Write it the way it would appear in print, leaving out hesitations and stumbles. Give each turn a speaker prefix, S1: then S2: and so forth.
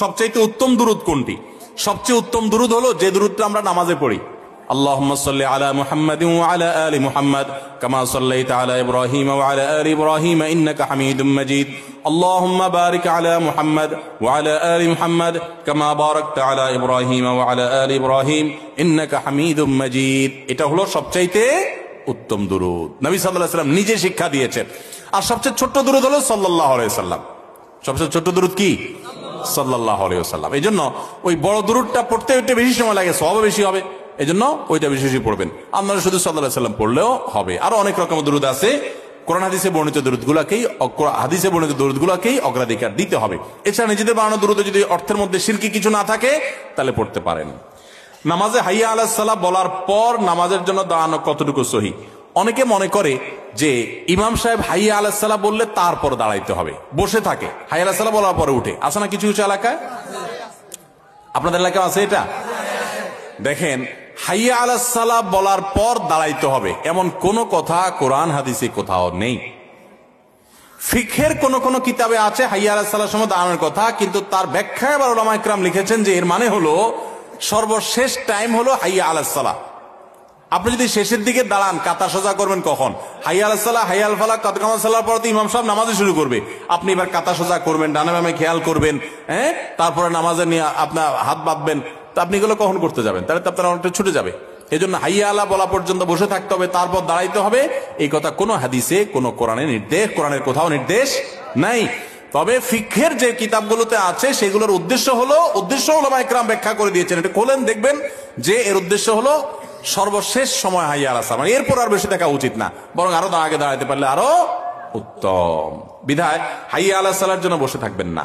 S1: সবচেয়ে উত্তম দুরূদ কোনটি? সবচেয়ে উত্তম দুরূদ হলো যে দুরূদটা আমরা নামাজে পড়ি। আল্লাহুম্মা সাল্লি আলা মুহাম্মাদিন ওয়া আলা আলি মুহাম্মাদ কামা সাল্লাইতা আলা ইব্রাহিম ওয়া আলা আলি ইব্রাহিম ইন্নাকা হামিদুম মাজিদ। আল্লাহুম্মা বারিক আলা মুহাম্মাদ ওয়া আলা আলি মুহাম্মাদ কামা বারাকতা আলা ইব্রাহিম ওয়া আলা আলি ইব্রাহিম ইন্নাকা হামিদুম মাজিদ। এটা হলো সবচাইতে উত্তম দুরূদ, নবী সাল্লাল্লাহু আলাইহি ওয়াসাল্লাম নিজে শিক্ষা দিয়েছেন। আর সবচেয়ে ছোট্ট দুরূদ হলো সাল্লাল্লাহু আলাইহি ওয়াসাল্লাম। সবচেয়ে ছোট্ট দুরূদ কি? সাল্লাল্লাহু আলাইহি ওয়াসাল্লাম। এই জন্য ওই বড় দুরূদটা পড়তে একটু বেশি সময় লাগে, সওয়াবও বেশি হবে, এই জন্য ওইটা বেশি বেশি পড়বেন। আপনারা শুধু সাল্লাল্লাহু আলাইহি ওয়াসাল্লাম পড়লেও হবে। আরো অনেক রকম দুরূদ আছে, কোরআন হাদিসে বর্ণিত দুরূদগুলোকেই অগ্রাধিকার দিতে হবে। এছাড়া নিজেদের বানানো দুরূদে যদি অর্থের মধ্যে শিরকি কিছু না থাকে তাহলে পড়তে পারেন। নামাজে হাইয়া আলাস সালাহ বলার পর নামাজের জন্য দাঁড়ানো কতটুকু সহি? অনেকে মনে করে যে ইমাম সাহেব হাইয়া আলাস সালাহ বললে তারপর দাঁড়াইতে হবে, বসে থাকে, হাইয়া আলাস সালাহ বলার পরে উঠে। আছে না কিছু কিছু এলাকায়? আপনাদের এলাকায় আছে এটা? দেখেন, হাইয়া আলাস সালাহ বলার পর দাঁড়াইতে হবে এমন কোন কথা কোরআন হাদিসে কোথাও নেই। ফিকহের কোন কোন কিতাবে আছে হাইয়া আলাস সালাহর সময় দাঁড়ানোর কথা, কিন্তু তার ব্যাখ্যায় আবার উলামায়ে কেরাম লিখেছেন যে এর মানে হলো সর্বশেষ টাইম হলো হাইয়া আলাস সালাহ। আপনি যদি শেষের দিকে দাঁড়ান, কাতা সোজা করবেন কখন? হাইয়া আলাস সালাহ, হাইয়া আল ফালাহ, কাদ কামাত সালাহর পর তো ইমাম সাহেব নামাজে শুরু করবে, আপনি এবার কাতা সোজা করবেন, ডানে বামে খেয়াল করবেন, হ্যাঁ, তারপরে নামাজে নিয়ে আপনার হাত বাঁধবেন। তা আপনি এগুলো কখন করতে যাবেন? তাহলে তো আপনার অনেকটা ছুটে যাবে। এই জন্য হাইয়া আলা বলা পর্যন্ত বসে থাকতে হবে, তারপর দাঁড়াইতে হবে, এই কথা কোনো হাদিসে, কোনো কোরআনের কোথাও নির্দেশ নাই। তবে ফিকহের যে কিতাবগুলোতে আছে সেগুলোর উদ্দেশ্য উলামায়ে কেরাম ব্যাখ্যা করে দিয়েছেন। এটা খোলেন, দেখবেন যে এর উদ্দেশ্য হলো সর্বশেষ সময় হাইয়া আলাস সালাহ, এরপর আর বেশি দেখা উচিত না, বরং আরো আগে দাঁড়াইতে পারলে আরো উত্তম। বিধায় হাইয়া আলাস সালাহর জন্য বসে থাকবেন না।